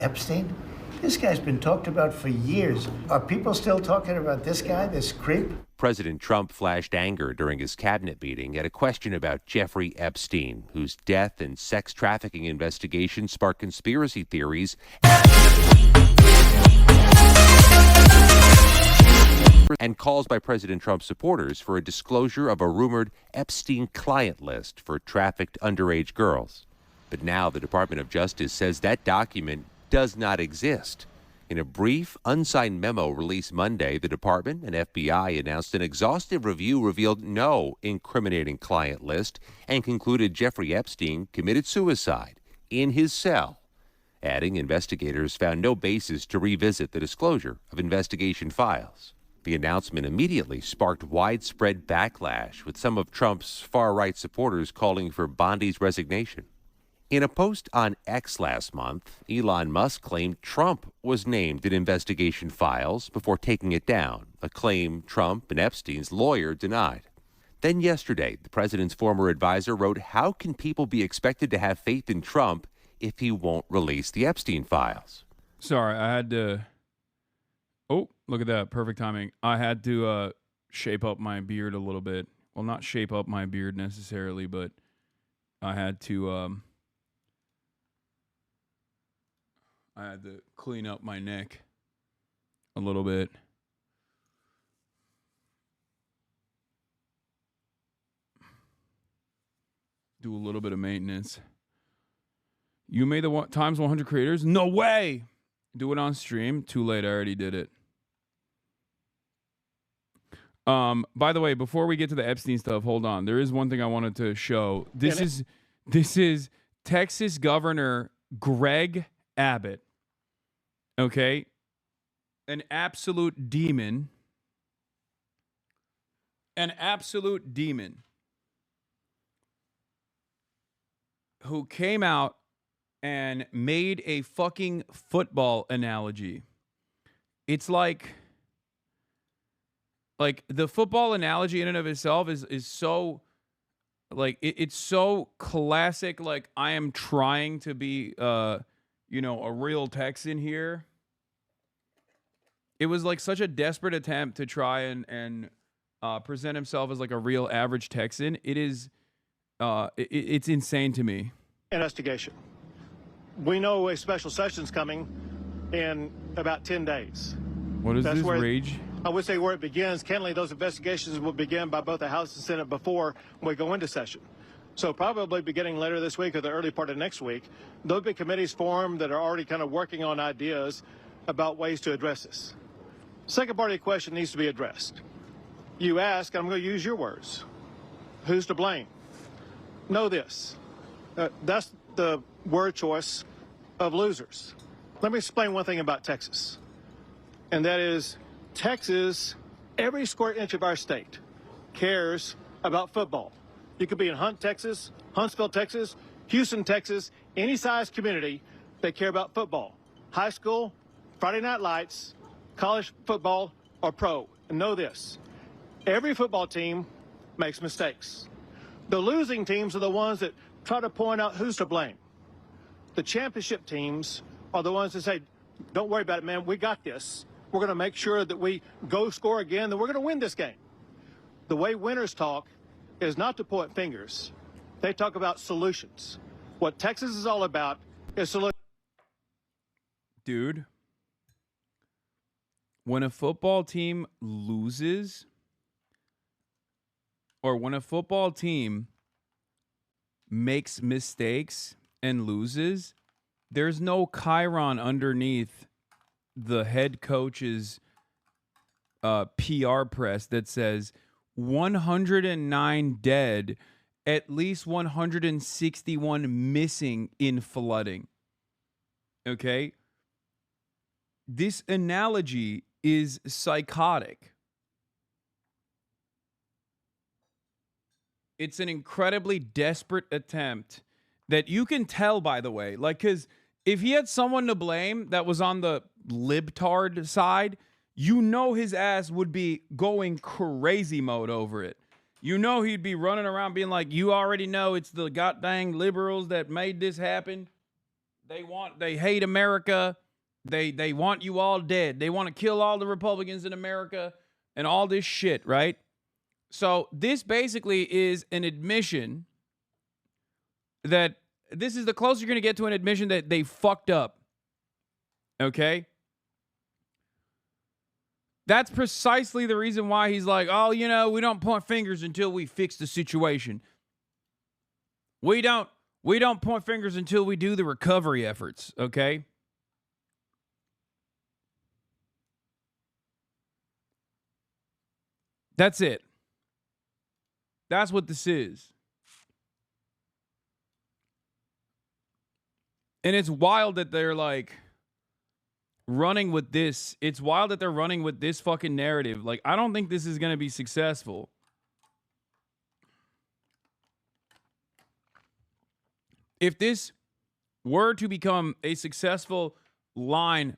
Epstein? This guy's been talked about for years. Are people still talking about this guy, this creep? President Trump flashed anger during his cabinet meeting at a question about Jeffrey Epstein, whose death and sex trafficking investigation sparked conspiracy theories and calls by President Trump's supporters for a disclosure of a rumored Epstein client list for trafficked underage girls. But now the Department of Justice says that document does not exist. In a brief, unsigned memo released Monday, the department and FBI announced an exhaustive review revealed no incriminating client list and concluded Jeffrey Epstein committed suicide in his cell, adding investigators found no basis to revisit the disclosure of investigation files. The announcement immediately sparked widespread backlash, with some of Trump's far-right supporters calling for Bondi's resignation. In a post on X last month, Elon Musk claimed Trump was named in investigation files before taking it down, a claim Trump and Epstein's lawyer denied. Then yesterday, the president's former advisor wrote, "How can people be expected to have faith in Trump if he won't release the Epstein files?" Sorry, I had to... Oh, look at that. Perfect timing. I had to shape up my beard a little bit. Well, not shape up my beard necessarily, but I had to clean up my neck a little bit. Do a little bit of maintenance. You made the times 100 creators? No way! Do it on stream. Too late. I already did it. By the way, before we get to the Epstein stuff, hold on. There is one thing I wanted to show. This is Texas Governor Greg Abbott. Okay? An absolute demon. An absolute demon. Who came out and made a fucking football analogy. It's like the football analogy in and of itself is so, like, it's so classic. Like, I am trying to be, a real Texan here. It was like such a desperate attempt to try and present himself as like a real average Texan. It is, it's insane to me. Investigation. We know a special session's coming in about 10 days. What is this rage? I would say where it begins. Candidly, those investigations will begin by both the House and Senate before we go into session. So probably beginning later this week or the early part of next week, there'll be committees formed that are already kind of working on ideas about ways to address this. Second part of the question needs to be addressed. You ask, I'm going to use your words, who's to blame? Know this. That's the word choice of losers. Let me explain one thing about Texas, and that is Texas, every square inch of our state cares about football. You could be in Hunt, Texas, Huntsville, Texas, Houston, Texas, any size community, they care about football. High school, Friday night lights, college football, or pro. And know this, every football team makes mistakes. The losing teams are the ones that try to point out who's to blame. The championship teams are the ones that say, don't worry about it, man, we got this. We're going to make sure that we go score again, that we're going to win this game. The way winners talk is not to point fingers. They talk about solutions. What Texas is all about is solutions. Dude, when a football team loses, or when a football team makes mistakes and loses, there's no chyron underneath the head coach's PR press that says 109 dead, at least 161 missing in flooding. Okay? This analogy is psychotic. It's an incredibly desperate attempt that you can tell, by the way. Like, because if he had someone to blame that was on the libtard side, you know his ass would be going crazy mode over it. You know he'd be running around being like, you already know it's the goddamn liberals that made this happen. They hate America. They want you all dead. They want to kill all the Republicans in America and all this shit, right? So this basically is an admission that this is the closest you're going to get to an admission that they fucked up. Okay? That's precisely the reason why he's like, oh, you know, we don't point fingers until we fix the situation. We don't point fingers until we do the recovery efforts, okay? That's it. That's what this is. And it's wild that they're like running with this. It's wild that they're running with this fucking narrative. Like, I don't think this is going to be successful. If this were to become a successful line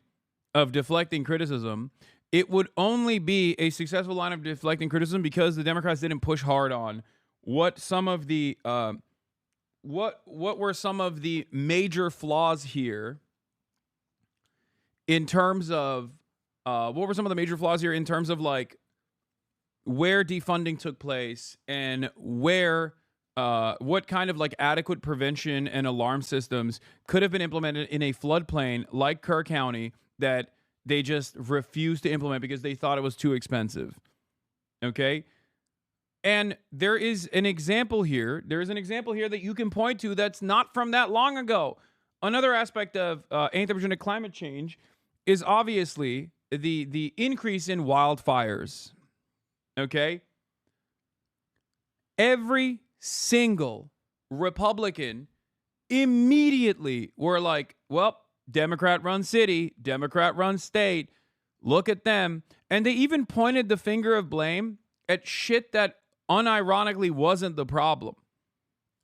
of deflecting criticism, it would only be a successful line of deflecting criticism because the Democrats didn't push hard on what some of the what were some of the major flaws here in terms of what were some of the major flaws here in terms of like where defunding took place and where what kind of like adequate prevention and alarm systems could have been implemented in a floodplain like Kerr County that they just refused to implement because they thought it was too expensive. Okay? And there is an example here. There is an example here that you can point to that's not from that long ago. Another aspect of anthropogenic climate change is obviously the increase in wildfires. Okay? Every single Republican immediately were like, well, Democrat-run city, Democrat-run state, look at them. And they even pointed the finger of blame at shit that unironically wasn't the problem.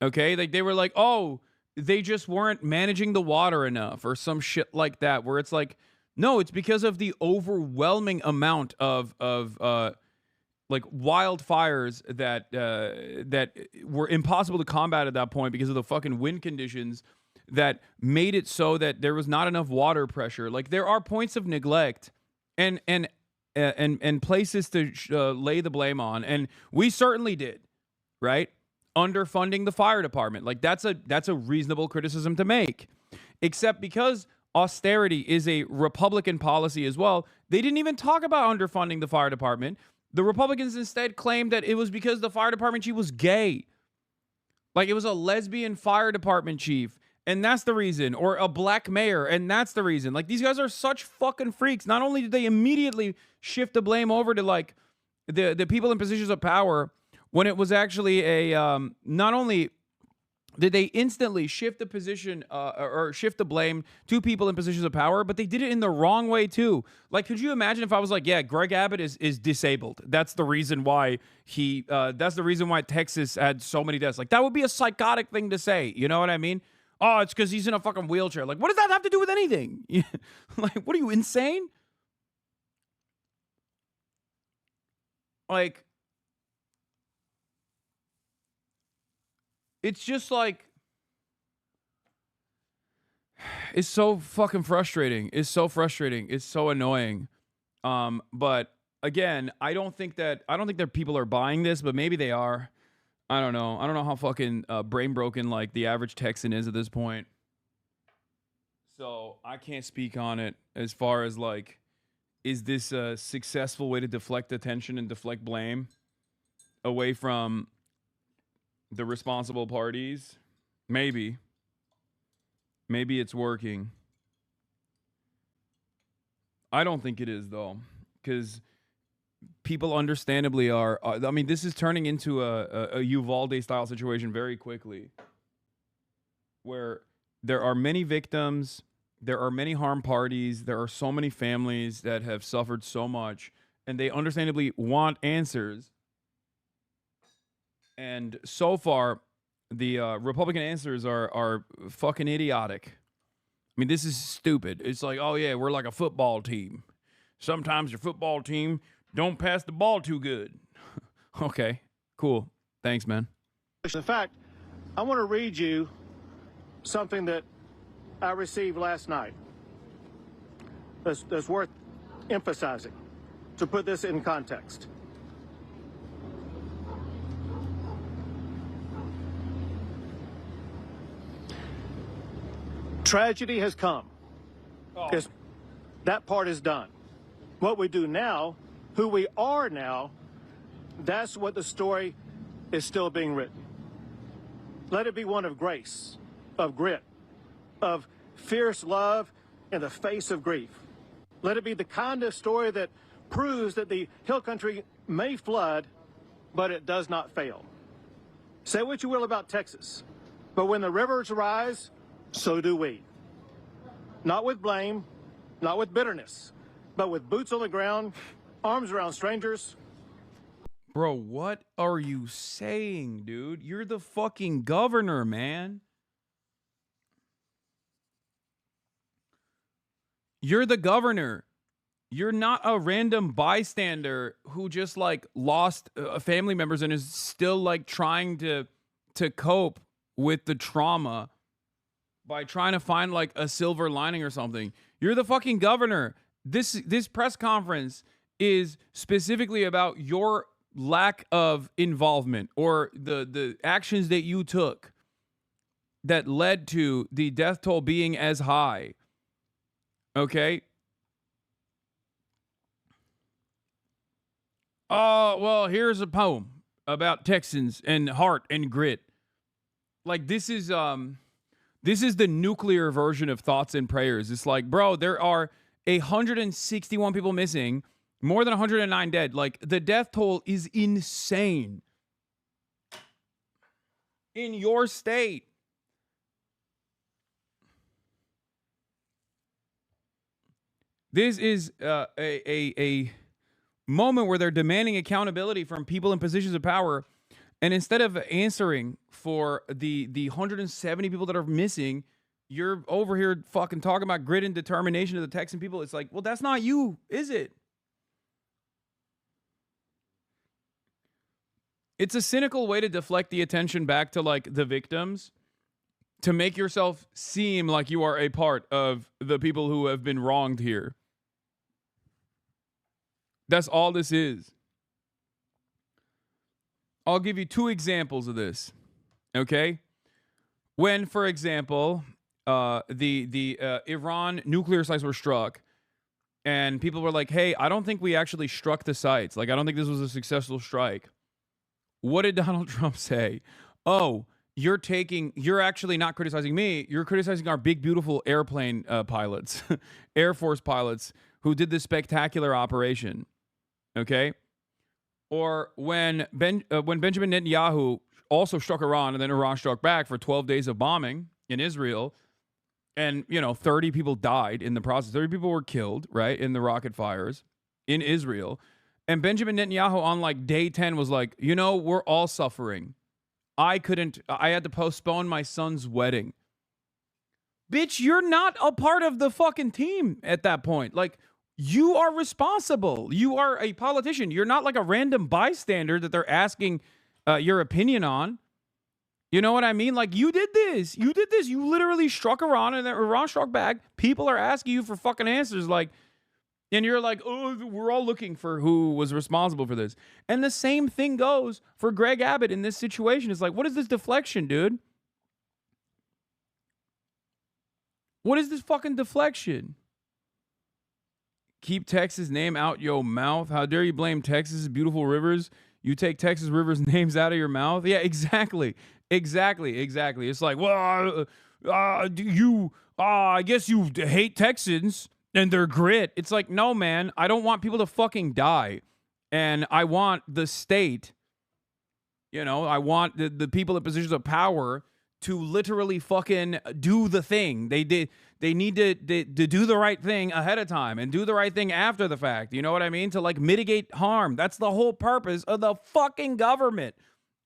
Okay? Like they were like, oh, they just weren't managing the water enough or some shit like that, where it's like, no, it's because of the overwhelming amount of like wildfires that were impossible to combat at that point because of the fucking wind conditions that made it so that there was not enough water pressure. Like there are points of neglect and places to lay the blame on, and we certainly did, right? Underfunding the fire department. Like that's a reasonable criticism to make. Except because austerity is a Republican policy as well, they didn't even talk about underfunding the fire department. The Republicans instead claimed that it was because the fire department chief was gay. Like it was a lesbian fire department chief, and that's the reason. Or a black mayor, and that's the reason. Like these guys are such fucking freaks. Not only did they immediately shift the blame over to like the people in positions of power, when it was actually a not only did they instantly shift the position or shift the blame to people in positions of power, but they did it in the wrong way too. Like, could you imagine if I was like, yeah, Greg Abbott is disabled. That's the reason why that's the reason why Texas had so many deaths. Like, that would be a psychotic thing to say. You know what I mean? Oh, it's because he's in a fucking wheelchair. Like, what does that have to do with anything? Like, what are you, insane? Like, it's just like, it's so fucking frustrating. It's so frustrating. It's so annoying. But again, I don't think that people are buying this, but maybe they are. I don't know. I don't know how fucking brain broken like the average Texan is at this point. So I can't speak on it as far as like, is this a successful way to deflect attention and deflect blame away from the responsible parties? Maybe it's working. I don't think it is though, because people understandably are. I mean, this is turning into a Uvalde style situation very quickly, where there are many victims, there are many harm parties, there are so many families that have suffered so much, and they understandably want answers. And so far, the Republican answers are fucking idiotic. I mean, this is stupid. It's like, oh yeah, we're like a football team. Sometimes your football team don't pass the ball too good. Okay, cool. Thanks, man. In fact, I want to read you something that I received last night that's worth emphasizing to put this in context. Tragedy has come. That part is done. What we do now, who we are now, that's what the story is still being written. Let it be one of grace, of grit, of fierce love in the face of grief. Let it be the kind of story that proves that the hill country may flood, but it does not fail. Say what you will about Texas, but when the rivers rise, so do we. Not with blame, not with bitterness, but with boots on the ground, arms around strangers. Bro, what are you saying, dude? You're the fucking governor, man. You're the governor. You're not a random bystander who just like lost family members and is still like trying to cope with the trauma by trying to find like a silver lining or something. You're the fucking governor. This press conference is specifically about your lack of involvement or the actions that you took that led to the death toll being as high. Okay? Oh, well, here's a poem about Texans and heart and grit. Like this is the nuclear version of thoughts and prayers. It's like, bro, there are 161 people missing, more than 109 dead. Like the death toll is insane in your state. This is a moment where they're demanding accountability from people in positions of power. And instead of answering for the 170 people that are missing, you're over here fucking talking about grit and determination of the Texan people. It's like, well, that's not you, is it? It's a cynical way to deflect the attention back to like the victims, to make yourself seem like you are a part of the people who have been wronged here. That's all this is. I'll give you two examples of this. Okay? When, for example, the Iran nuclear sites were struck, and people were like, hey, I don't think we actually struck the sites. Like, I don't think this was a successful strike. What did Donald Trump say? Oh, you're actually not criticizing me. You're criticizing our big, beautiful airplane pilots, Air Force pilots who did this spectacular operation. Okay? Or when Benjamin Netanyahu also struck Iran, and then Iran struck back for 12 days of bombing in Israel, and 30 people died in the process. 30 people were killed, right, in the rocket fires in Israel. And Benjamin Netanyahu on like day 10 was like, we're all suffering. I had to postpone my son's wedding. Bitch, you're not a part of the fucking team at that point. Like, you are responsible. You are a politician. You're not like a random bystander that they're asking your opinion on. You know what I mean? Like, you did this. You literally struck Iran, and then Iran struck back. People are asking you for fucking answers. Like, and you're like, oh, we're all looking for who was responsible for this. And the same thing goes for Greg Abbott in this situation. It's like, what is this deflection, dude? What is this fucking deflection? Keep Texas' name out your mouth. How dare you blame Texas' beautiful rivers? You take Texas rivers' names out of your mouth? Yeah, exactly. It's like, well, I guess you hate Texans and their grit. It's like, no, man, I don't want people to fucking die. And I want the state, I want the people in positions of power to literally fucking do the thing. They need to do the right thing ahead of time and do the right thing after the fact. You know what I mean? To like mitigate harm. That's the whole purpose of the fucking government.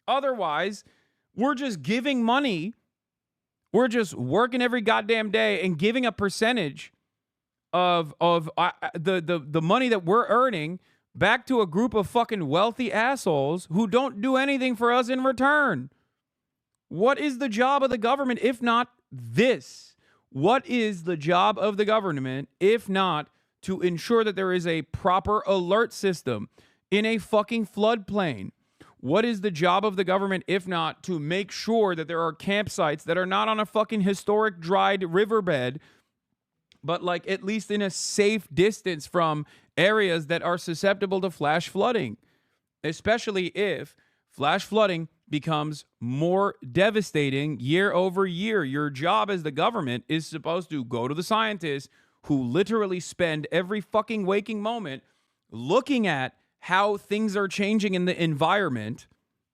Otherwise, we're just giving money. We're just working every goddamn day and giving a percentage of the money that we're earning back to a group of fucking wealthy assholes who don't do anything for us in return. What is the job of the government if not this? What is the job of the government if not to ensure that there is a proper alert system in a fucking floodplain? What is the job of the government if not to make sure that there are campsites that are not on a fucking historic dried riverbed, but like at least in a safe distance from areas that are susceptible to flash flooding, especially if flash flooding becomes more devastating year over year? Your job as the government is supposed to go to the scientists who literally spend every fucking waking moment looking at how things are changing in the environment,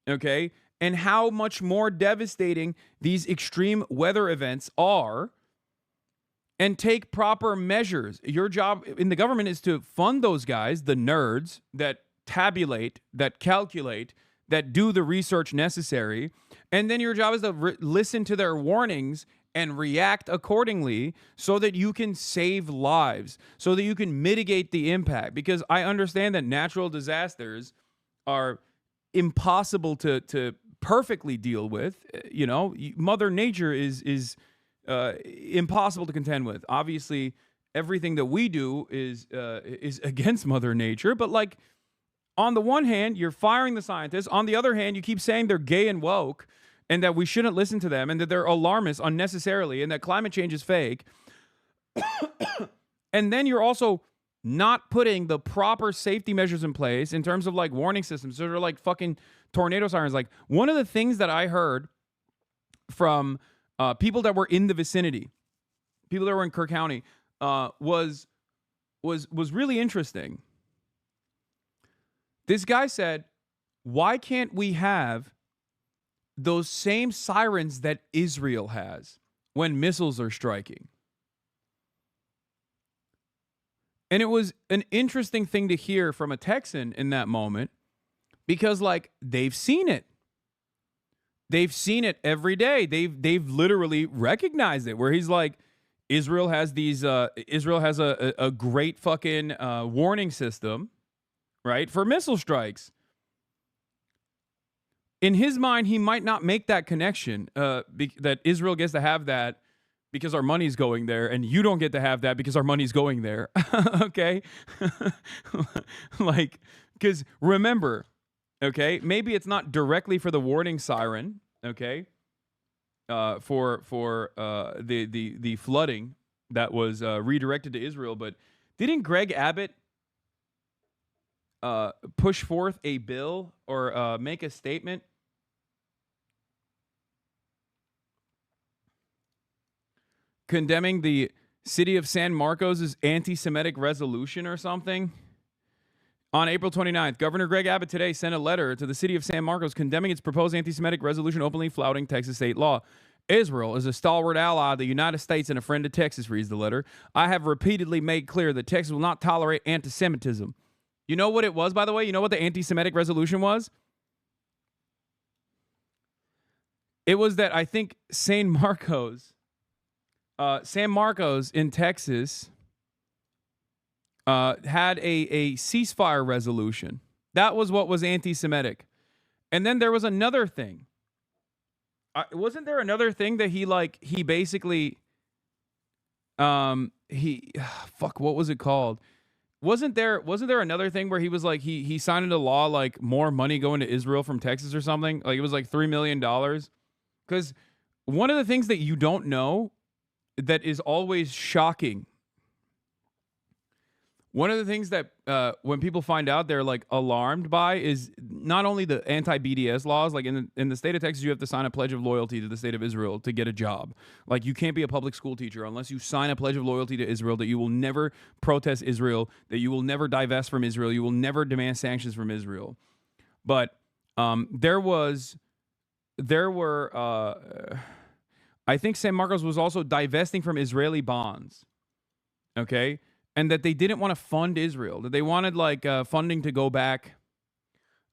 okay, and how much more devastating these extreme weather events are, and take proper measures. Your job in the government is to fund those guys, the nerds that tabulate, that calculate, that do the research necessary. And then your job is to listen to their warnings and react accordingly so that you can save lives, so that you can mitigate the impact. Because I understand that natural disasters are impossible to perfectly deal with. You know, Mother Nature is impossible to contend with. Obviously, everything that we do is against Mother Nature. But like, on the one hand, you're firing the scientists. On the other hand, you keep saying they're gay and woke, and that we shouldn't listen to them, and that they're alarmists unnecessarily, and that climate change is fake. And then you're also not putting the proper safety measures in place in terms of like warning systems. So they're like fucking tornado sirens. Like, one of the things that I heard from people that were in the vicinity, people that were in Kirk County, was really interesting. This guy said, why can't we have those same sirens that Israel has when missiles are striking? And it was an interesting thing to hear from a Texan in that moment, because like, they've seen it. They've seen it every day. They've literally recognized it, where he's like, Israel has a great fucking warning system, right, for missile strikes. In his mind, he might not make that connection, that Israel gets to have that because our money's going there, and you don't get to have that because our money's going there. Okay? Like, because remember, okay, maybe it's not directly for the warning siren, okay, for the flooding that was redirected to Israel, but didn't Greg Abbott push forth a bill or make a statement condemning the city of San Marcos' anti-Semitic resolution or something? On April 29th, Governor Greg Abbott today sent a letter to the city of San Marcos condemning its proposed anti-Semitic resolution, openly flouting Texas state law. Israel is a stalwart ally of the United States and a friend of Texas, reads the letter. I have repeatedly made clear that Texas will not tolerate anti-Semitism. You know what it was, by the way? You know what the anti-Semitic resolution was? It was that I think San Marcos in Texas had a ceasefire resolution. That was what was anti-Semitic. And then there was another thing. Wasn't there another thing that he basically, what was it called? Wasn't there another thing where he was like, he signed into law, like, more money going to Israel from Texas or something? Like, it was like $3 million. Because one of the things that you don't know that is always shocking, one of the things that when people find out, they're like alarmed by, is not only the anti-BDS laws. Like in the state of Texas, you have to sign a pledge of loyalty to the state of Israel to get a job. Like, you can't be a public school teacher unless you sign a pledge of loyalty to Israel, that you will never protest Israel, that you will never divest from Israel, you will never demand sanctions from Israel. But there were I think San Marcos was also divesting from Israeli bonds. Okay. And that they didn't want to fund Israel, that they wanted funding to go back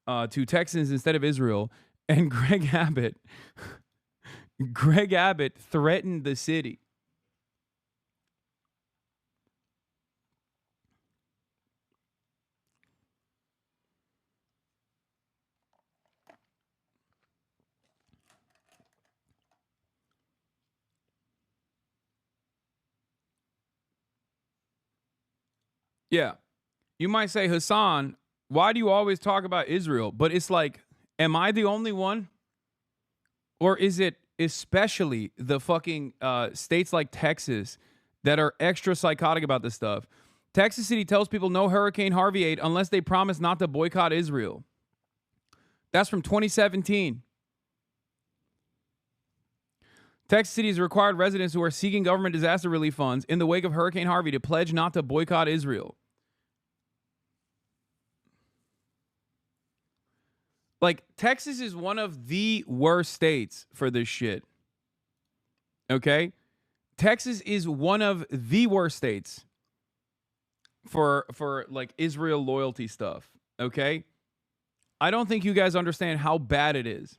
to Texans instead of Israel. And Greg Abbott threatened the city. Yeah. You might say, Hasan, why do you always talk about Israel? But it's like, am I the only one? Or is it especially the fucking states like Texas that are extra psychotic about this stuff? Texas City tells people no Hurricane Harvey aid unless they promise not to boycott Israel. That's from 2017. Texas City has required residents who are seeking government disaster relief funds in the wake of Hurricane Harvey to pledge not to boycott Israel. Like, Texas is one of the worst states for this shit. Okay? Texas is one of the worst states for like Israel loyalty stuff. Okay? I don't think you guys understand how bad it is.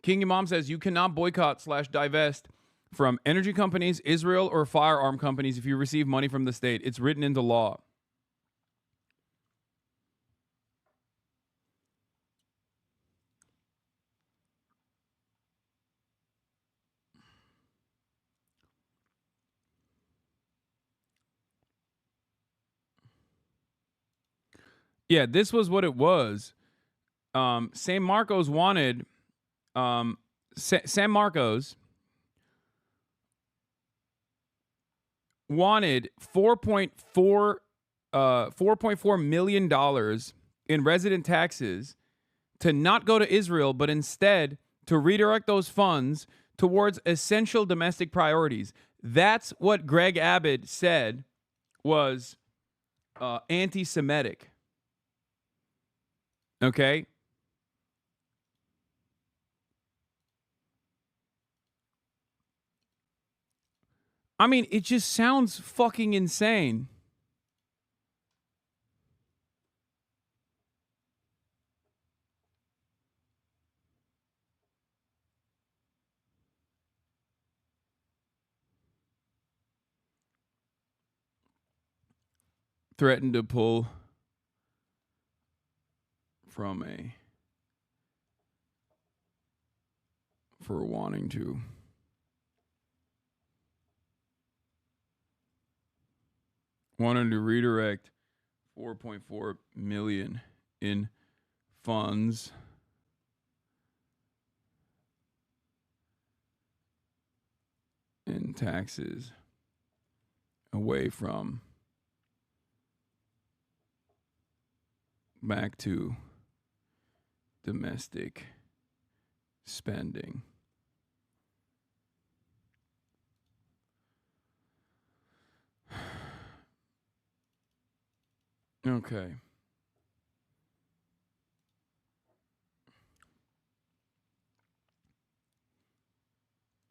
King Imam says you cannot boycott / divest from energy companies, Israel, or firearm companies if you receive money from the state. It's written into law. Yeah, this was what it was. San Marcos wanted San Marcos wanted $4.4 million in resident taxes to not go to Israel, but instead to redirect those funds towards essential domestic priorities. That's what Greg Abbott said was anti-Semitic. Okay? I mean, it just sounds fucking insane. Threatened to pull from for wanting to. Wanted to redirect 4.4 million in funds in taxes away from back to domestic spending. Okay.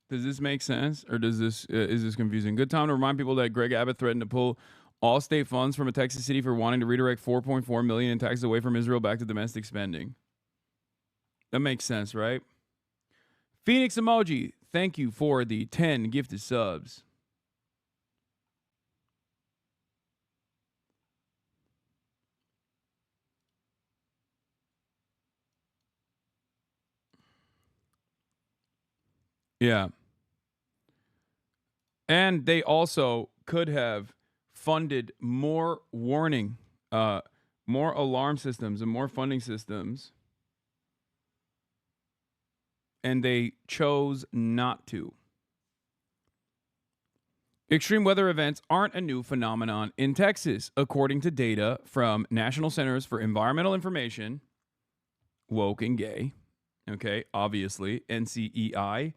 Does this make sense, or does this is this confusing? Good time to remind people that Greg Abbott threatened to pull all state funds from a Texas city for wanting to redirect 4.4 million in taxes away from Israel back to domestic spending. That makes sense, right? Phoenix emoji, thank you for the 10 gifted subs. Yeah. And they also could have funded more warning, more alarm systems and more funding systems. And they chose not to. Extreme weather events aren't a new phenomenon in Texas, according to data from National Centers for Environmental Information, woke and gay. Okay, obviously, NCEI,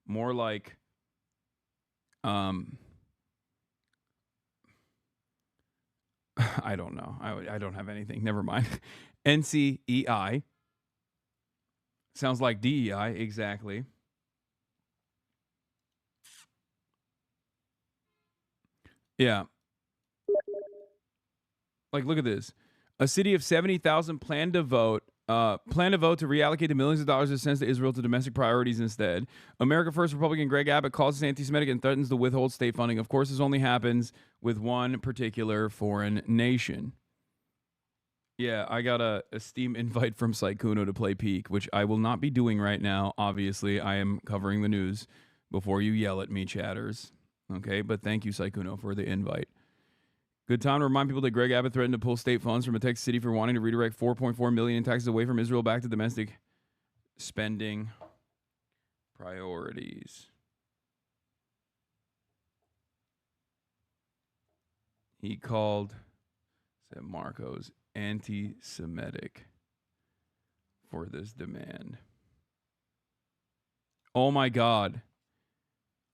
more like I don't know. I don't have anything. Never mind. NCEI. Sounds like DEI, exactly. Yeah. Like, look at this. A city of 70,000 planned to vote to reallocate the millions of dollars it sends to Israel to domestic priorities instead. America First Republican Greg Abbott calls this anti-Semitic and threatens to withhold state funding. Of course, this only happens with one particular foreign nation. Yeah, I got a Steam invite from Saikuno to play Peak, which I will not be doing right now. Obviously, I am covering the news before you yell at me, chatters. Okay, but thank you, Saikuno, for the invite. Good time to remind people that Greg Abbott threatened to pull state funds from a Texas city for wanting to redirect $4.4 million in taxes away from Israel back to domestic spending priorities. He called San Marcos anti-Semitic for this demand. Oh my God.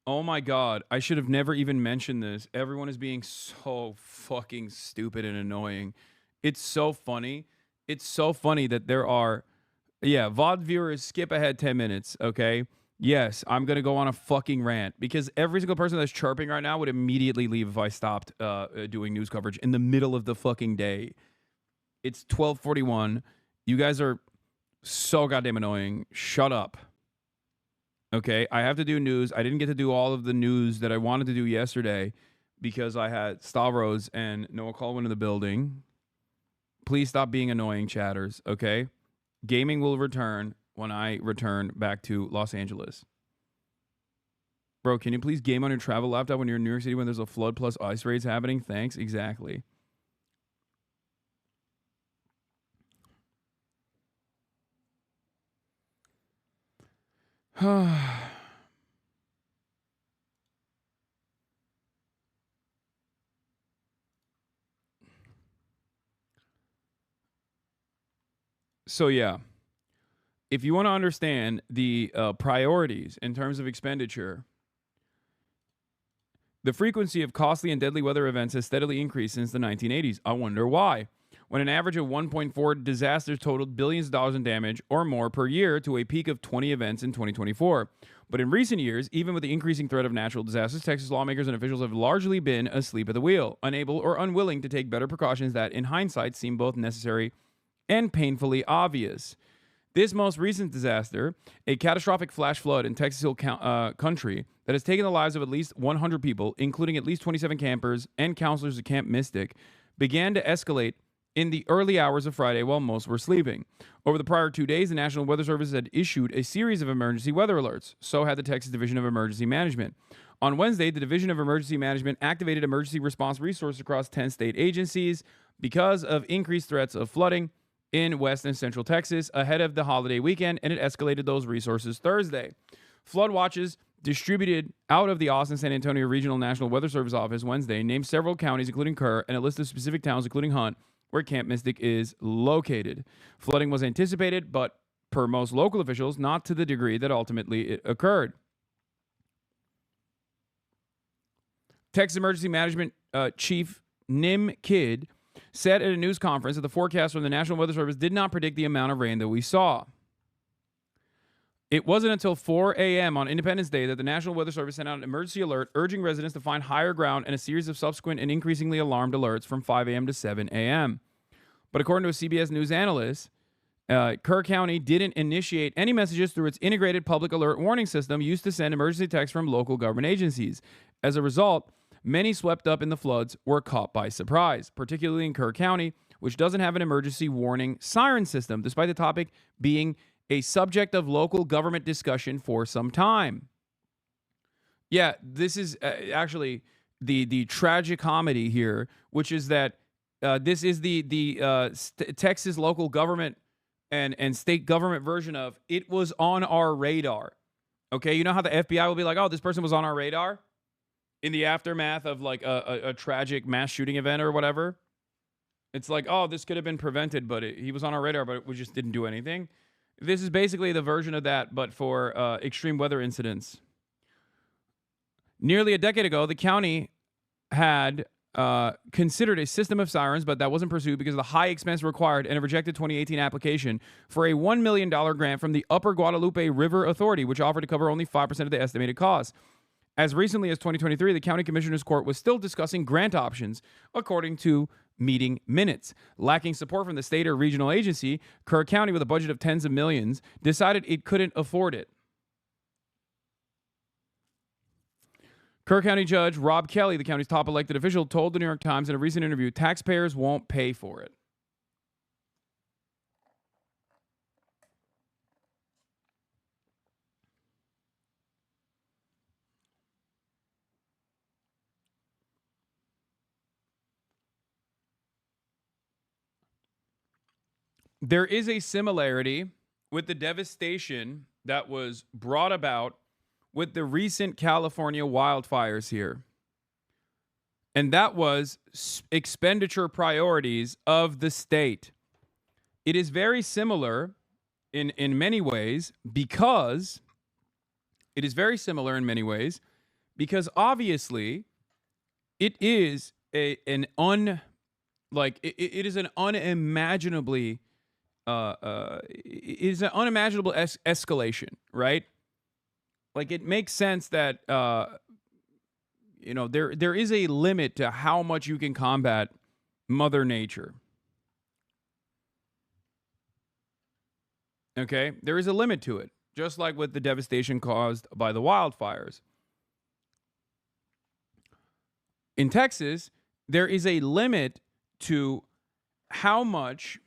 Oh my God. I should have never even mentioned this. Everyone is being so fucking stupid and annoying. It's so funny. It's so funny that there are, VOD viewers skip ahead 10 minutes, okay? Yes, I'm going to go on a fucking rant because every single person that's chirping right now would immediately leave if I stopped doing news coverage in the middle of the fucking day. It's 12:41. You guys are so goddamn annoying. Shut up. Okay, I have to do news. I didn't get to do all of the news that I wanted to do yesterday because I had Stavros and Noah Colwyn in the building. Please stop being annoying, chatters, okay? Gaming will return when I return back to Los Angeles. Bro, can you please game on your travel laptop when you're in New York City when there's a flood plus ice raids happening? Thanks. Exactly. So, yeah. If you want to understand the priorities in terms of expenditure, the frequency of costly and deadly weather events has steadily increased since the 1980s. I wonder why. When an average of 1.4 disasters totaled billions of dollars in damage or more per year to a peak of 20 events in 2024. But in recent years, even with the increasing threat of natural disasters, Texas lawmakers and officials have largely been asleep at the wheel, unable or unwilling to take better precautions that, in hindsight, seem both necessary and painfully obvious. This most recent disaster, a catastrophic flash flood in Texas Hill Country that has taken the lives of at least 100 people, including at least 27 campers and counselors at Camp Mystic, began to escalate in the early hours of Friday while most were sleeping. Over the prior 2 days, the National Weather Service had issued a series of emergency weather alerts. So had the Texas Division of Emergency Management. On Wednesday, the Division of Emergency Management activated emergency response resources across 10 state agencies because of increased threats of flooding in West and Central Texas ahead of the holiday weekend, and it escalated those resources Thursday. Flood watches distributed out of the Austin-San Antonio Regional National Weather Service office Wednesday named several counties, including Kerr, and a list of specific towns, including Hunt, where Camp Mystic is located. Flooding was anticipated, but per most local officials, not to the degree that ultimately it occurred. Texas Emergency Management Chief Nim Kidd said at a news conference that the forecast from the National Weather Service did not predict the amount of rain that we saw. It wasn't until 4 a.m. on Independence Day that the National Weather Service sent out an emergency alert urging residents to find higher ground and a series of subsequent and increasingly alarmed alerts from 5 a.m. to 7 a.m. But according to a CBS News analyst, Kerr County didn't initiate any messages through its integrated public alert warning system used to send emergency texts from local government agencies. As a result, many swept up in the floods were caught by surprise, particularly in Kerr County, which doesn't have an emergency warning siren system, despite the topic being a subject of local government discussion for some time. Yeah, this is actually the tragic comedy here, which is that this is the Texas local government and state government version of it was on our radar. Okay, you know how the FBI will be like, oh, this person was on our radar in the aftermath of like a tragic mass shooting event or whatever. It's like, oh, this could have been prevented, but he was on our radar, but we just didn't do anything. This is basically the version of that, but for extreme weather incidents. Nearly a decade ago, the county had considered a system of sirens, but that wasn't pursued because of the high expense required and a rejected 2018 application for a $1 million grant from the Upper Guadalupe River Authority, which offered to cover only 5% of the estimated cost. As recently as 2023, the County Commissioner's Court was still discussing grant options, according to meeting minutes. Lacking support from the state or regional agency, Kerr County, with a budget of tens of millions, decided it couldn't afford it. Kerr County Judge Rob Kelly, the county's top elected official, told the New York Times in a recent interview, taxpayers won't pay for it. there is a similarity with the devastation that was brought about with the recent California wildfires here. And that was expenditure priorities of the state. It is very similar in many ways because obviously it is it is an unimaginably escalation, right? Like, it makes sense that there is a limit to how much you can combat Mother Nature. Okay? There is a limit to it, just like with the devastation caused by the wildfires. In Texas, there is a limit to how much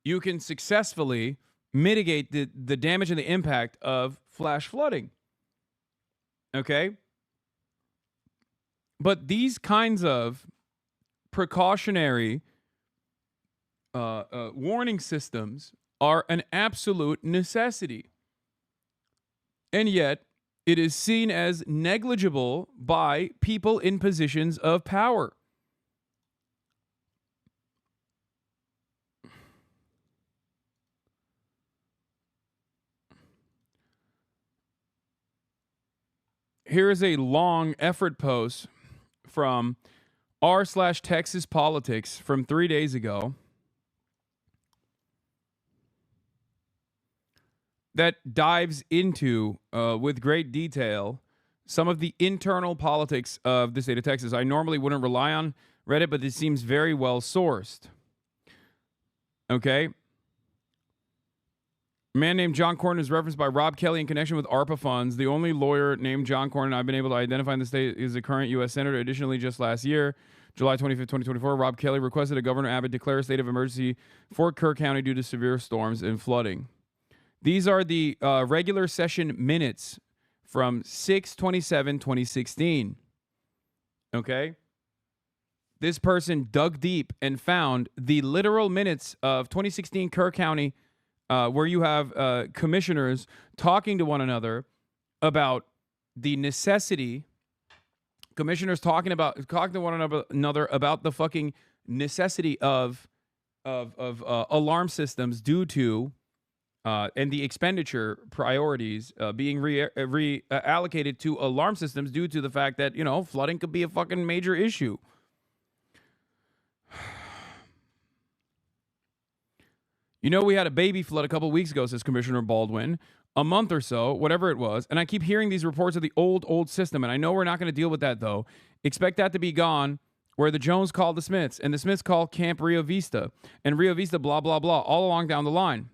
you can successfully mitigate the damage and the impact of flash flooding. Okay? But these kinds of precautionary warning systems are an absolute necessity. And yet, it is seen as negligible by people in positions of power. Here is a long effort post from r/Texas Politics from 3 days ago that dives into, with great detail, some of the internal politics of the state of Texas. I normally wouldn't rely on Reddit, but this seems very well sourced. Okay? A man named John Cornyn is referenced by Rob Kelly in connection with ARPA funds. The only lawyer named John Cornyn I've been able to identify in the state is the current U.S. Senator. Additionally, just last year, July 25th, 2024, Rob Kelly requested that Governor Abbott declare a state of emergency for Kerr County due to severe storms and flooding. These are the regular session minutes from 6/27/2016. Okay? This person dug deep and found the literal minutes of 2016 Kerr County, where you have commissioners talking to one another about the necessity. Commissioners talking to one another about the fucking necessity of alarm systems due to and the expenditure priorities being reallocated to alarm systems due to the fact that flooding could be a fucking major issue. We had a baby flood a couple weeks ago, says Commissioner Baldwin, a month or so, whatever it was. And I keep hearing these reports of the old system. And I know we're not going to deal with that, though. Expect that to be gone, where the Jones called the Smiths, and the Smiths called Camp Rio Vista, and Rio Vista, blah, blah, blah, all along down the line.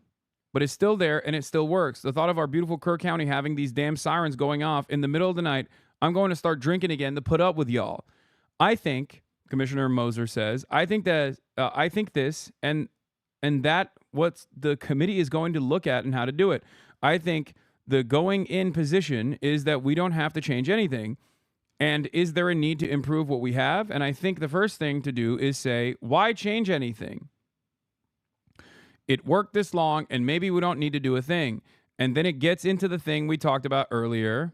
But it's still there, and it still works. The thought of our beautiful Kerr County having these damn sirens going off in the middle of the night, I'm going to start drinking again to put up with y'all. I think, Commissioner Moser says, I think this, and that what the committee is going to look at and how to do it. I think the going in position is that we don't have to change anything. And is there a need to improve what we have? And I think the first thing to do is say, why change anything? It worked this long, and maybe we don't need to do a thing. And then it gets into the thing we talked about earlier,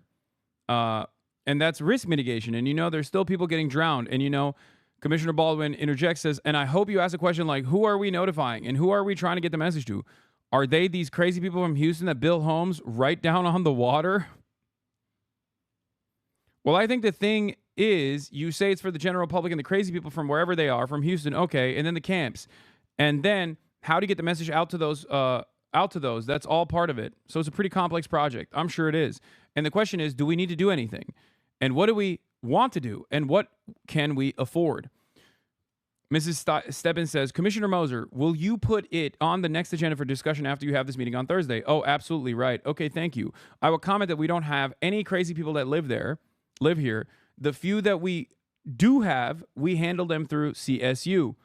and that's risk mitigation. And there's still people getting drowned. And Commissioner Baldwin interjects, says, and I hope you ask a question like, who are we notifying? And who are we trying to get the message to? Are they these crazy people from Houston that built homes right down on the water? Well, I think the thing is, you say it's for the general public and the crazy people from wherever they are, from Houston, okay, and then the camps. And then how to get the message out to those, that's all part of it. So it's a pretty complex project. I'm sure it is. And the question is, do we need to do anything? And what do we want to do? And what can we afford? Mrs. Stebbins says, Commissioner Moser, will you put it on the next agenda for discussion after you have this meeting on Thursday? Oh, absolutely right. Okay, thank you. I will comment that we don't have any crazy people that live here. The few that we do have, we handle them through CSU,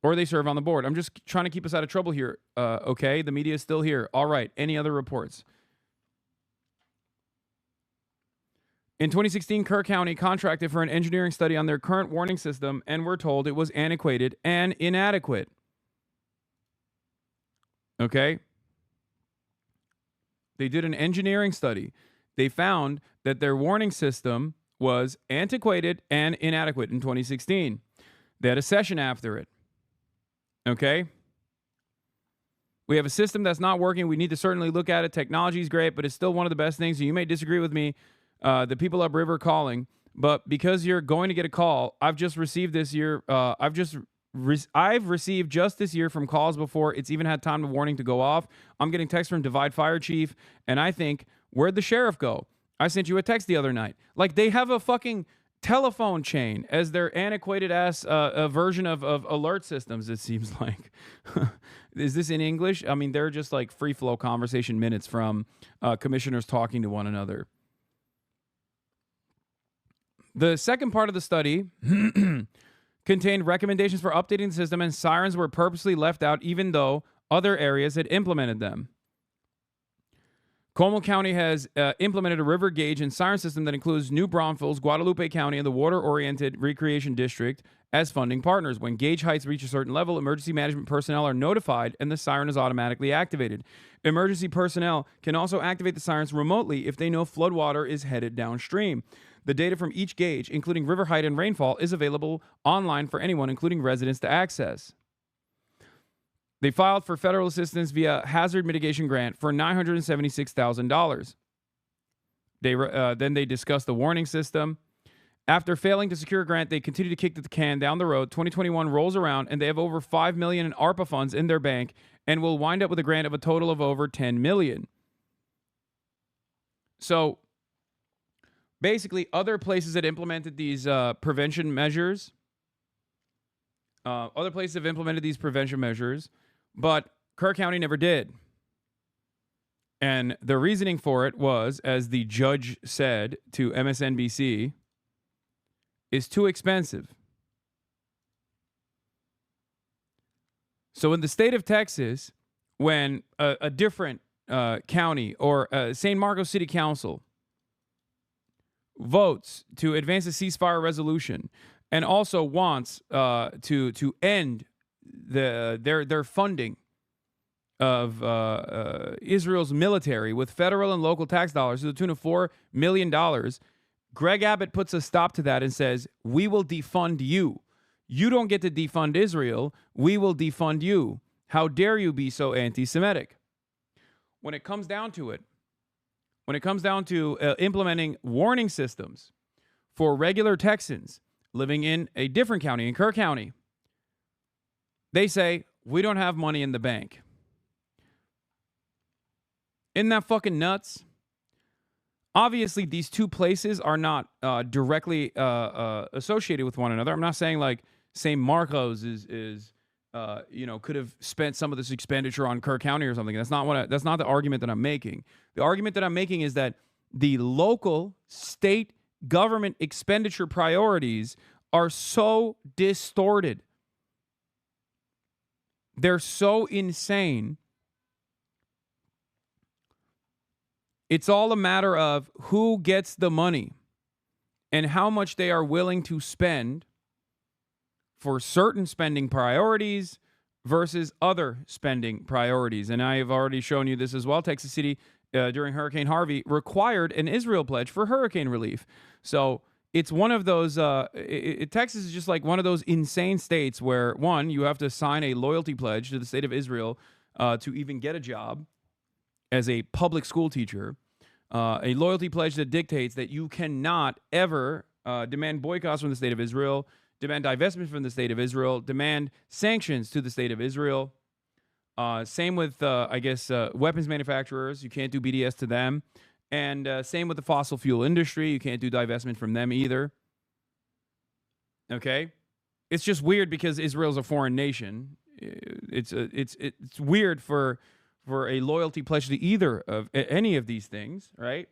or they serve on the board. I'm just trying to keep us out of trouble here. Okay, the media is still here. All right, any other reports? In 2016, Kerr County contracted for an engineering study on their current warning system, and we're told it was antiquated and inadequate. Okay? They did an engineering study. They found that their warning system was antiquated and inadequate in 2016. They had a session after it. Okay? We have a system that's not working. We need to certainly look at it. Technology is great, but it's still one of the best things. You may disagree with me, the people upriver calling, but because you're going to get a call, I've just received this year. I've received just this year from calls before it's even had time to warning to go off. I'm getting texts from Divide Fire Chief, and I think, where'd the sheriff go? I sent you a text the other night. Like, they have a fucking telephone chain as their antiquated ass a version of alert systems, it seems like. Is this in English? I mean, they're just like free flow conversation minutes from commissioners talking to one another. The second part of the study contained recommendations for updating the system, and sirens were purposely left out even though other areas had implemented them. Como County has implemented a river gauge and siren system that includes New Braunfels, Guadalupe County, and the Water-Oriented Recreation District as funding partners. When gauge heights reach a certain level, emergency management personnel are notified and the siren is automatically activated. Emergency personnel can also activate the sirens remotely if they know floodwater is headed downstream. The data from each gauge, including river height and rainfall, is available online for anyone, including residents, to access. They filed for federal assistance via hazard mitigation grant for $976,000. Then they discussed the warning system. After failing to secure a grant, they continue to kick the can down the road. 2021 rolls around, and they have over $5 million in ARPA funds in their bank and will wind up with a grant of a total of over $10 million. So basically, other places that implemented these prevention measures, but Kerr County never did. And the reasoning for it was, as the judge said to MSNBC, is too expensive. So in the state of Texas, when a different county or San Marcos City Council votes to advance a ceasefire resolution and also wants to end their funding of Israel's military with federal and local tax dollars to the tune of $4 million, Greg Abbott puts a stop to that and says, we will defund you. You don't get to defund Israel. We will defund you. How dare you be so anti-Semitic? When it comes down to it, when it comes down to implementing warning systems for regular Texans living in a different county, in Kerr County, they say, we don't have money in the bank. Isn't that fucking nuts? Obviously, these two places are not directly associated with one another. I'm not saying like St. Marcos is could have spent some of this expenditure on Kerr County or something. That's not the argument that I'm making. The argument that I'm making is that the local state government expenditure priorities are so distorted. They're so insane. It's all a matter of who gets the money and how much they are willing to spend for certain spending priorities versus other spending priorities. And I have already shown you this as well. Texas City, during Hurricane Harvey, required an Israel pledge for hurricane relief. So it's one of those, Texas is just like one of those insane states where, one, you have to sign a loyalty pledge to the state of Israel to even get a job as a public school teacher, a loyalty pledge that dictates that you cannot ever demand boycotts from the state of Israel, demand divestment from the state of Israel, demand sanctions to the state of Israel. Same with, weapons manufacturers. You can't do BDS to them. And same with the fossil fuel industry. You can't do divestment from them either. Okay? It's just weird because Israel's a foreign nation. It's weird for a loyalty pledge to either of any of these things, right?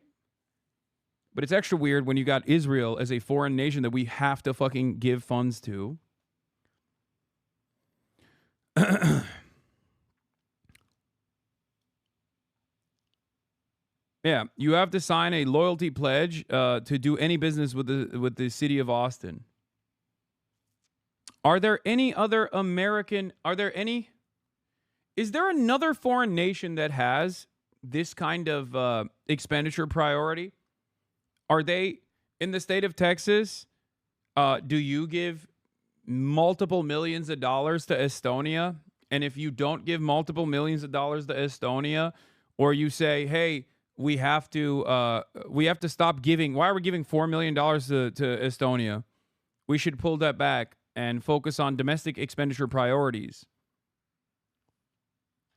But it's extra weird when you got Israel as a foreign nation that we have to fucking give funds to. Yeah, you have to sign a loyalty pledge to do any business with the city of Austin. Are there any Is there another foreign nation that has this kind of expenditure priority? Are they in the state of Texas? Do you give multiple millions of dollars to Estonia? And if you don't give multiple millions of dollars to Estonia, or you say, hey, we have to stop giving. Why are we giving $4 million to Estonia? We should pull that back and focus on domestic expenditure priorities.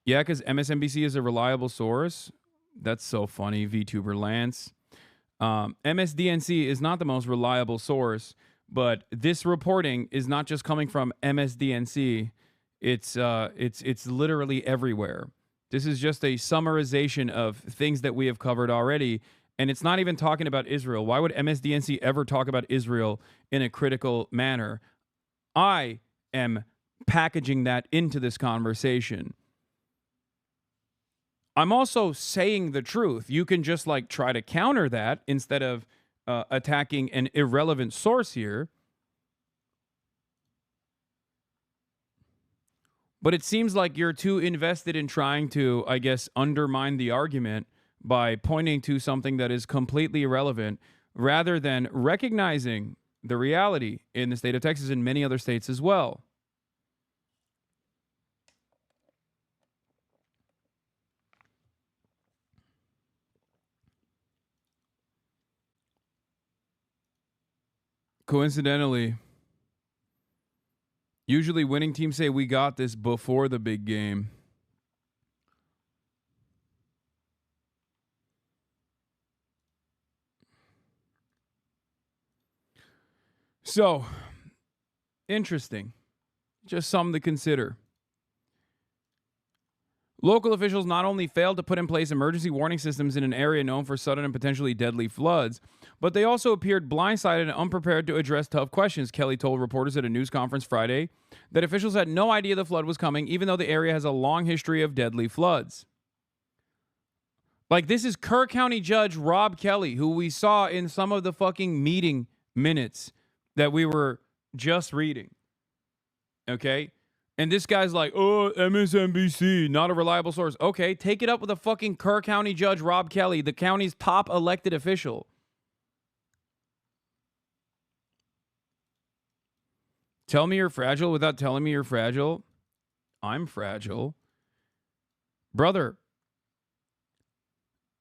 Yeah, because MSNBC is a reliable source. That's so funny, VTuber Lance. MSDNC is not the most reliable source, but this reporting is not just coming from MSDNC. It's literally everywhere. This is just a summarization of things that we have covered already, and it's not even talking about Israel. Why would MSDNC ever talk about Israel in a critical manner? I am packaging that into this conversation. I'm also saying the truth. You can just like try to counter that instead of attacking an irrelevant source here. But it seems like you're too invested in trying to, I guess, undermine the argument by pointing to something that is completely irrelevant rather than recognizing the reality in the state of Texas and many other states as well. Coincidentally, usually winning teams say we got this before the big game. So, interesting. Just something to consider. Local officials not only failed to put in place emergency warning systems in an area known for sudden and potentially deadly floods, but they also appeared blindsided and unprepared to address tough questions. Kelly told reporters at a news conference Friday that officials had no idea the flood was coming, even though the area has a long history of deadly floods. Like, this is Kerr County Judge Rob Kelly, who we saw in some of the fucking meeting minutes that we were just reading. Okay? And this guy's like, oh, MSNBC, not a reliable source. Okay, take it up with a fucking Kerr County Judge Rob Kelly, the county's top elected official. Tell me you're fragile without telling me you're fragile. I'm fragile. Brother,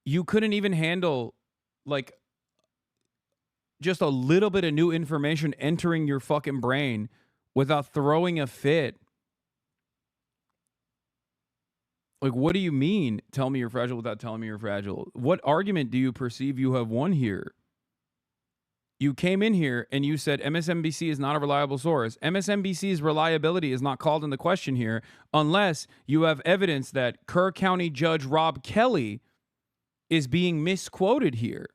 you couldn't even handle, like, just a little bit of new information entering your fucking brain without throwing a fit. Like, what do you mean, tell me you're fragile without telling me you're fragile? What argument do you perceive you have won here? You came in here and you said MSNBC is not a reliable source. MSNBC's reliability is not called into question here unless you have evidence that Kerr County Judge Rob Kelly is being misquoted here.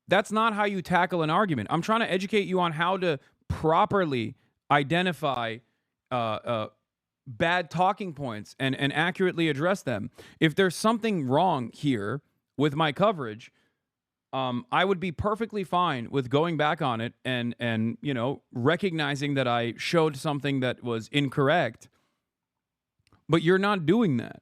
That's not how you tackle an argument. I'm trying to educate you on how to properly identify bad talking points and accurately address them. If there's something wrong here with my coverage, I would be perfectly fine with going back on it and you know, recognizing that I showed something that was incorrect. But you're not doing that.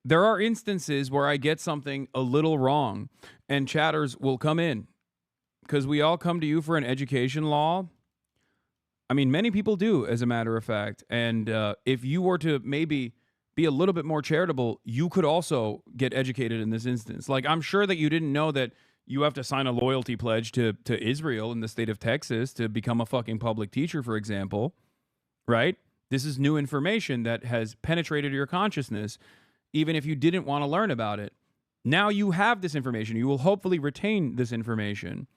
There are instances where I get something a little wrong and chatters will come in because we all come to you for an education law. I mean, many people do, as a matter of fact. And if you were to maybe be a little bit more charitable, you could also get educated in this instance. Like, I'm sure that you didn't know that you have to sign a loyalty pledge to Israel in the state of Texas to become a fucking public teacher, for example, right? This is new information that has penetrated your consciousness, even if you didn't want to learn about it. Now you have this information. You will hopefully retain this information.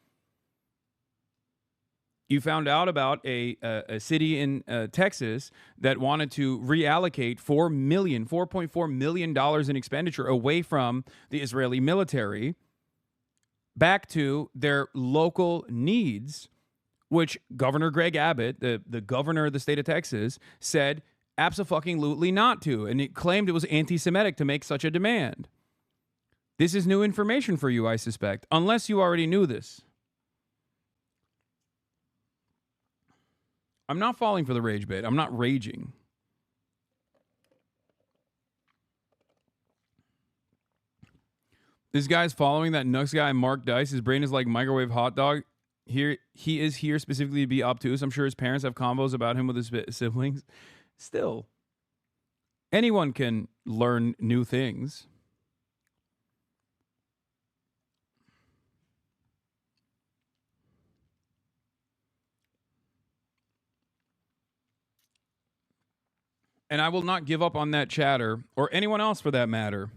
You found out about a city in Texas that wanted to reallocate $4.4 million in expenditure away from the Israeli military back to their local needs, which Governor Greg Abbott, the governor of the state of Texas, said abso-fucking-lutely not to, and it claimed it was anti-Semitic to make such a demand. This is new information for you, I suspect, unless you already knew this. I'm not falling for the rage bait. I'm not raging. This guy's following that Nux guy, Mark Dice. His brain is like microwave hot dog. Here he is here specifically to be obtuse. I'm sure his parents have combos about him with his siblings. Still, anyone can learn new things. And I will not give up on that chatter, or anyone else for that matter.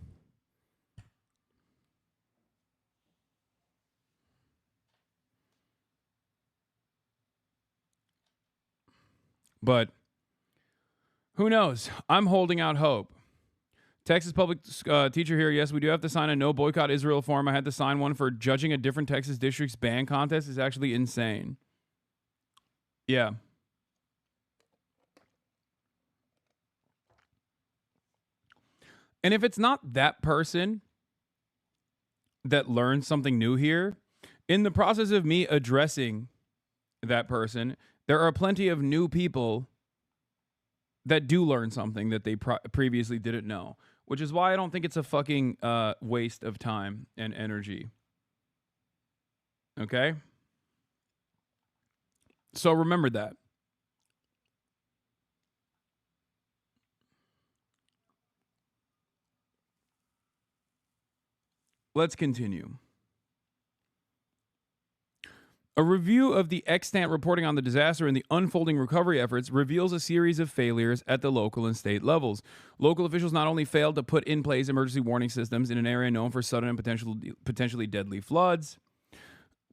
But who knows? I'm holding out hope. Texas public teacher here. Yes, we do have to sign a no boycott Israel form. I had to sign one for judging a different Texas district's band contest. Is actually insane. Yeah. And if it's not that person that learned something new here, in the process of me addressing that person, there are plenty of new people that do learn something that they previously didn't know, which is why I don't think it's a fucking waste of time and energy. Okay? So remember that. Let's continue. A review of the extant reporting on the disaster and the unfolding recovery efforts reveals a series of failures at the local and state levels. Local officials not only failed to put in place emergency warning systems in an area known for sudden and potentially deadly floods,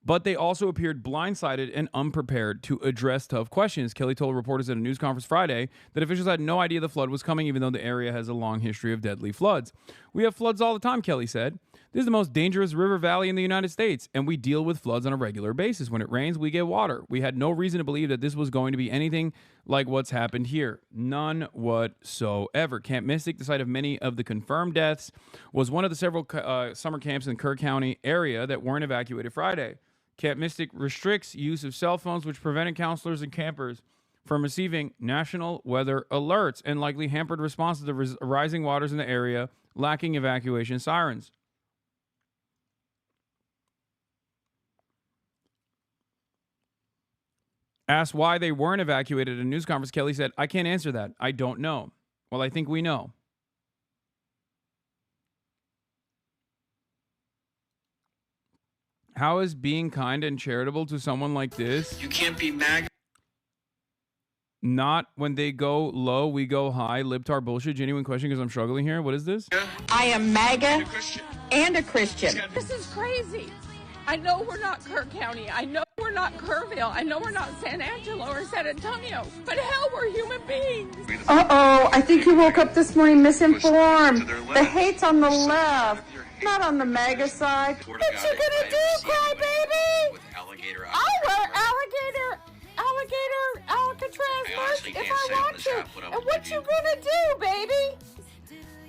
but they also appeared blindsided and unprepared to address tough questions. Kelly told reporters at a news conference Friday that officials had no idea the flood was coming, even though the area has a long history of deadly floods. We have floods all the time, Kelly said. This is the most dangerous river valley in the United States, and we deal with floods on a regular basis. When it rains, we get water. We had no reason to believe that this was going to be anything like what's happened here. None whatsoever. Camp Mystic, the site of many of the confirmed deaths, was one of the several summer camps in the Kerr County area that weren't evacuated Friday. Camp Mystic restricts use of cell phones, which prevented counselors and campers from receiving national weather alerts and likely hampered responses to rising waters in the area, lacking evacuation sirens. Asked why they weren't evacuated at a news conference, Kelly said, "I can't answer that. I don't know." Well, I think we know. How is being kind and charitable to someone like this? You can't be MAGA. Not when they go low, we go high. Libtard bullshit. Genuine question because I'm struggling here. What is this? I am MAGA and a Christian. This is crazy. I know we're not Kerr County. I know we're not Kerrville. I know we're not San Angelo or San Antonio. But hell, we're human beings. Uh-oh, I think you woke up this morning misinformed. The hate's on the left, not on the MAGA side. What you gonna do, crybaby? I'll wear alligator Alcatraz merch if I want to. And what you gonna do, baby?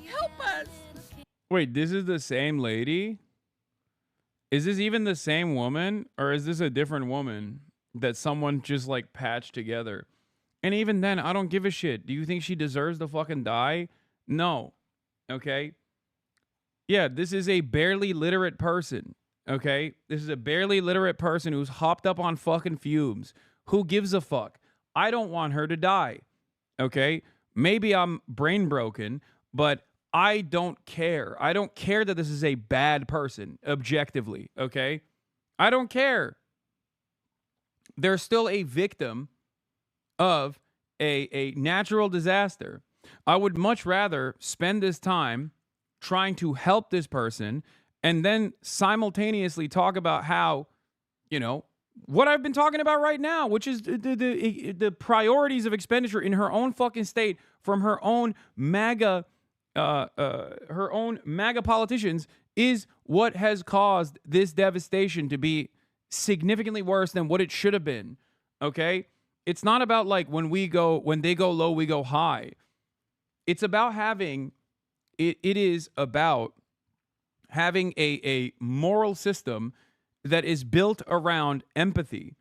Help us. Wait, this is the same lady? Is this even the same woman, or is this a different woman that someone just like patched together? And even then, I don't give a shit. Do you think she deserves to fucking die? No. Okay? Yeah, this is a barely literate person. Okay? This is a barely literate person who's hopped up on fucking fumes. Who gives a fuck? I don't want her to die. Okay? Maybe I'm brain broken, but I don't care. I don't care that this is a bad person, objectively, okay? I don't care. They're still a victim of a natural disaster. I would much rather spend this time trying to help this person and then simultaneously talk about how, you know, what I've been talking about right now, which is the priorities of expenditure in her own fucking state from her own MAGA politicians is what has caused this devastation to be significantly worse than what it should have been. Okay? It's not about like when they go low, we go high. It's about having, it is about having a moral system that is built around empathy.